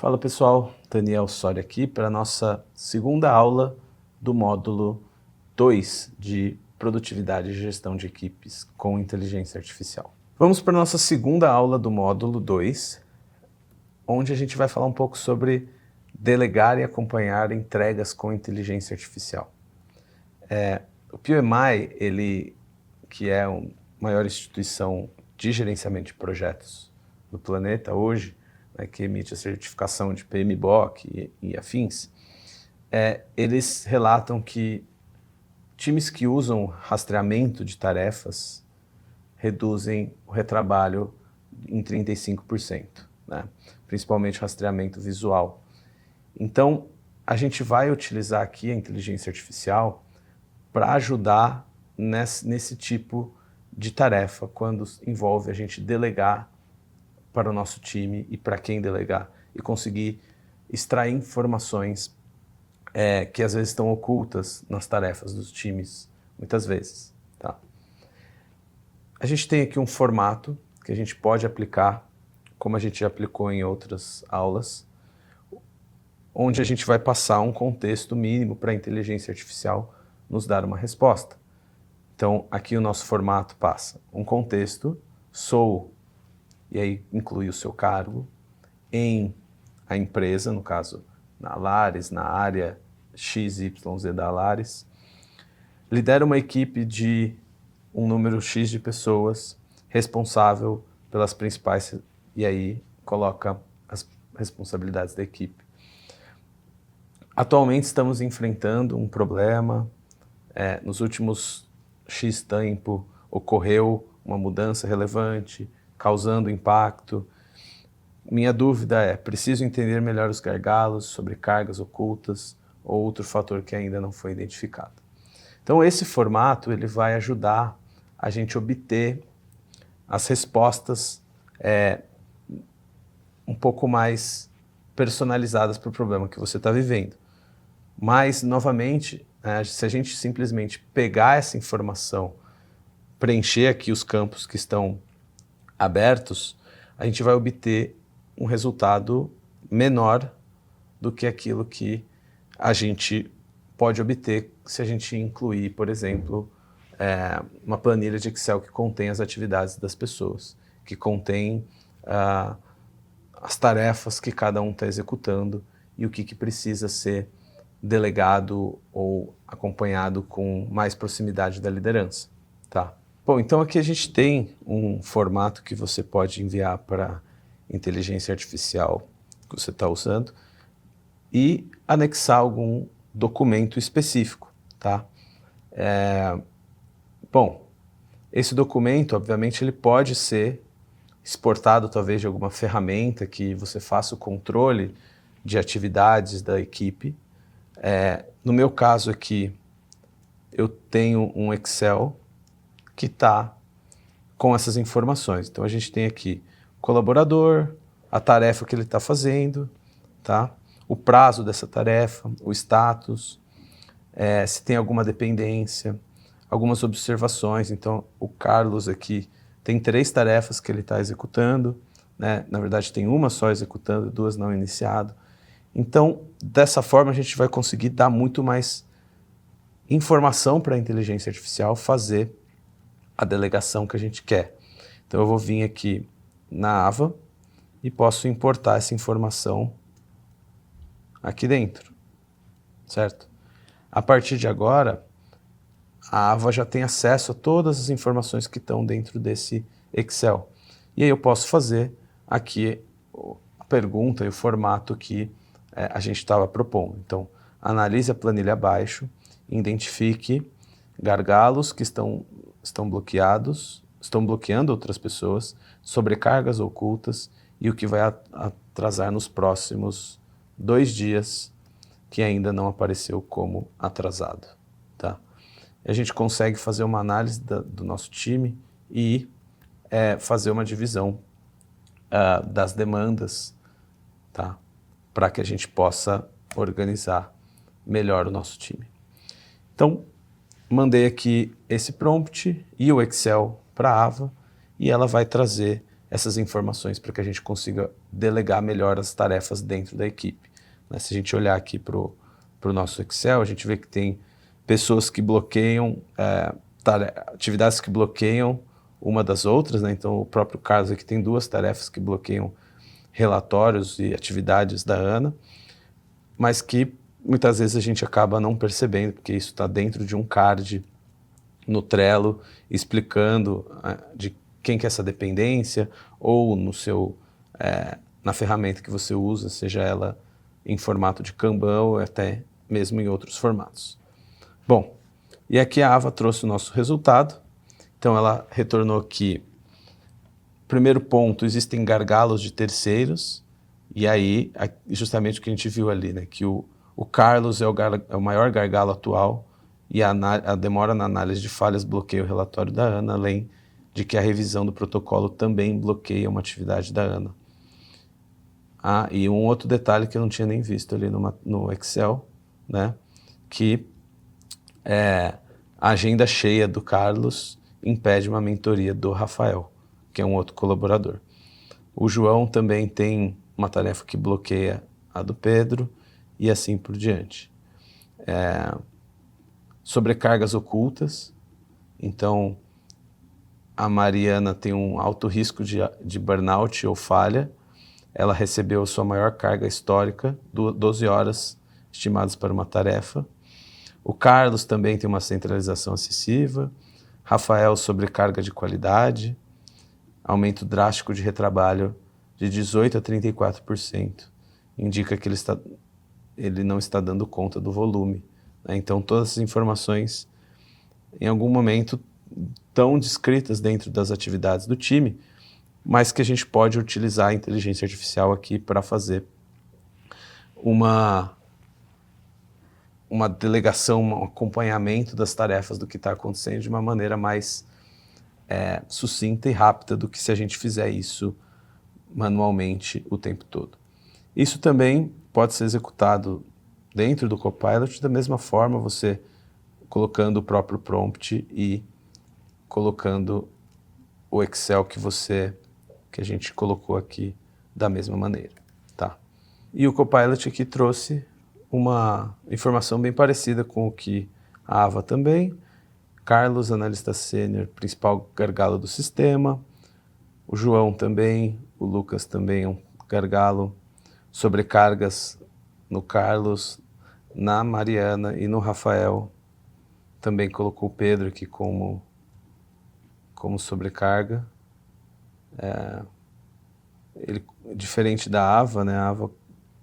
Fala pessoal, Daniel Soria aqui para a nossa segunda aula do módulo 2 de Produtividade e Gestão de Equipes com Inteligência Artificial. Vamos para a nossa segunda aula do módulo 2, onde a gente vai falar um pouco sobre delegar e acompanhar entregas com inteligência artificial. O PMI, ele, que é a maior instituição de gerenciamento de projetos do planeta hoje, que emite a certificação de PMBOK e afins, eles relatam que times que usam rastreamento de tarefas reduzem o retrabalho em 35%, né? Principalmente rastreamento visual. Então, a gente vai utilizar aqui a inteligência artificial para ajudar nesse tipo de tarefa, quando envolve a gente delegar para o nosso time e para quem delegar, e conseguir extrair informações que às vezes estão ocultas nas tarefas dos times, muitas vezes. Tá? A gente tem aqui um formato que a gente pode aplicar, como a gente já aplicou em outras aulas, onde a gente vai passar um contexto mínimo para a inteligência artificial nos dar uma resposta. Então, aqui o nosso formato passa um contexto, sou, e aí inclui o seu cargo, em a empresa, no caso, na Alaris, na área XYZ da Alaris, lidera uma equipe de um número X de pessoas, responsável pelas principais, e aí coloca as responsabilidades da equipe. Atualmente estamos enfrentando um problema, nos últimos X tempo ocorreu uma mudança relevante, causando impacto. Minha dúvida é, preciso entender melhor os gargalos, sobrecargas ocultas ou outro fator que ainda não foi identificado. Então esse formato ele vai ajudar a gente obter as respostas um pouco mais personalizadas para o problema que você está vivendo. Mas, novamente, se a gente simplesmente pegar essa informação, preencher aqui os campos que estão abertos, a gente vai obter um resultado menor do que aquilo que a gente pode obter se a gente incluir, por exemplo, uma planilha de Excel que contém as atividades das pessoas, que contém as tarefas que cada um está executando e o que precisa ser delegado ou acompanhado com mais proximidade da liderança. Tá? Bom, então aqui a gente tem um formato que você pode enviar para inteligência artificial que você está usando e anexar algum documento específico. Tá? Bom, esse documento, obviamente, ele pode ser exportado talvez de alguma ferramenta que você faça o controle de atividades da equipe. No meu caso aqui, eu tenho um Excel que está com essas informações. Então a gente tem aqui o colaborador, a tarefa que ele está fazendo, tá? O prazo dessa tarefa, o status, se tem alguma dependência, algumas observações. Então o Carlos aqui tem 3 tarefas que ele está executando, né? Na verdade tem uma só executando, 2 não iniciado. Então, dessa forma, a gente vai conseguir dar muito mais informação para a inteligência artificial fazer a delegação que a gente quer. Então, eu vou vir aqui na Ava e posso importar essa informação aqui dentro, certo? A partir de agora, a Ava já tem acesso a todas as informações que estão dentro desse Excel. E aí eu posso fazer aqui a pergunta e o formato que a gente estava propondo. Então, analise a planilha abaixo, identifique gargalos que estão bloqueados, estão bloqueando outras pessoas, sobrecargas ocultas e o que vai atrasar nos próximos 2 dias que ainda não apareceu como atrasado. Tá? A gente consegue fazer uma análise do nosso time e fazer uma divisão das demandas, tá? Para que a gente possa organizar melhor o nosso time. Então, mandei aqui esse prompt e o Excel para a Ava e ela vai trazer essas informações para que a gente consiga delegar melhor as tarefas dentro da equipe. Se a gente olhar aqui para o nosso Excel, a gente vê que tem pessoas que bloqueiam, atividades que bloqueiam uma das outras, né? Então o próprio Carlos aqui tem 2 tarefas que bloqueiam relatórios e atividades da Ana, mas que muitas vezes a gente acaba não percebendo, porque isso está dentro de um card no Trello, explicando de quem que é essa dependência, ou na ferramenta que você usa, seja ela em formato de Kanban ou até mesmo em outros formatos. Bom, e aqui a Ava trouxe o nosso resultado. Então ela retornou que, primeiro ponto, existem gargalos de terceiros, e aí justamente o que a gente viu ali, né, que o Carlos é o maior gargalo atual, e a demora na análise de falhas bloqueia o relatório da Ana, além de que a revisão do protocolo também bloqueia uma atividade da Ana. E um outro detalhe que eu não tinha nem visto ali no Excel, né, que a agenda cheia do Carlos impede uma mentoria do Rafael, que é um outro colaborador. O João também tem uma tarefa que bloqueia a do Pedro e assim por diante. Sobrecargas ocultas, então a Mariana tem um alto risco de burnout ou falha. Ela recebeu sua maior carga histórica, 12 horas estimadas para uma tarefa. O Carlos também tem uma centralização excessiva. Rafael, sobrecarga de qualidade. Aumento drástico de retrabalho de 18% a 34%. Indica que ele não está dando conta do volume. Então, todas essas informações, em algum momento, estão descritas dentro das atividades do time, mas que a gente pode utilizar a inteligência artificial aqui para fazer uma delegação, um acompanhamento das tarefas do que está acontecendo de uma maneira mais sucinta e rápida do que se a gente fizer isso manualmente o tempo todo. Isso também pode ser executado dentro do Copilot da mesma forma, você colocando o próprio prompt e colocando o Excel que a gente colocou aqui da mesma maneira, tá? E o Copilot aqui trouxe uma informação bem parecida com o que a Ava também. Carlos, analista sênior, principal gargalo do sistema. O João também, o Lucas também é um gargalo. Sobrecargas no Carlos, na Mariana e no Rafael. Também colocou o Pedro aqui como sobrecarga. Ele, diferente da Ava, né? A Ava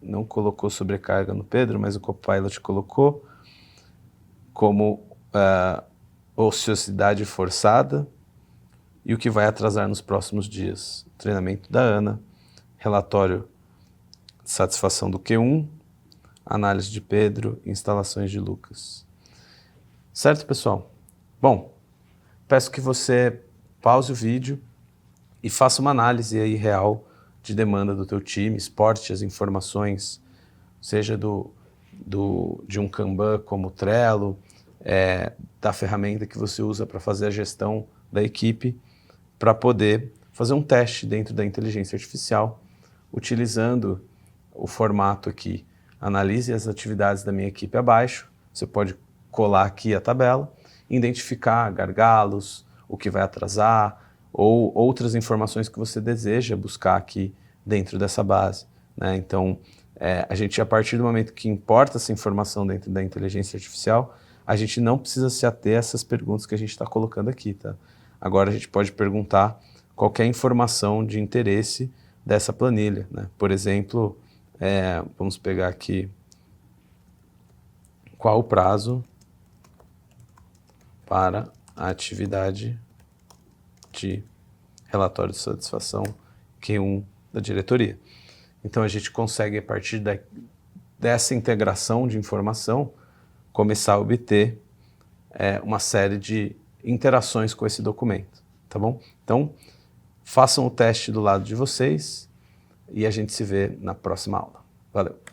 não colocou sobrecarga no Pedro, mas o Copilot colocou como ociosidade forçada e o que vai atrasar nos próximos dias. Treinamento da Ana, relatório de satisfação do Q1, análise de Pedro, instalações de Lucas. Certo, pessoal? Bom, peço que você pause o vídeo e faça uma análise aí real de demanda do teu time, exporte as informações, seja de um Kanban como o Trello, da ferramenta que você usa para fazer a gestão da equipe, para poder fazer um teste dentro da inteligência artificial, utilizando o formato aqui, analise as atividades da minha equipe abaixo, você pode colar aqui a tabela, identificar gargalos, o que vai atrasar, ou outras informações que você deseja buscar aqui dentro dessa base, né? Então, a gente, a partir do momento que importa essa informação dentro da inteligência artificial, a gente não precisa se ater a essas perguntas que a gente está colocando aqui, tá? Agora a gente pode perguntar qualquer informação de interesse dessa planilha, né? Por exemplo, vamos pegar aqui qual o prazo para a atividade de relatório de satisfação Q1 da diretoria. Então a gente consegue, a partir dessa integração de informação, começar a obter uma série de interações com esse documento, tá bom? Então, façam o teste do lado de vocês e a gente se vê na próxima aula. Valeu!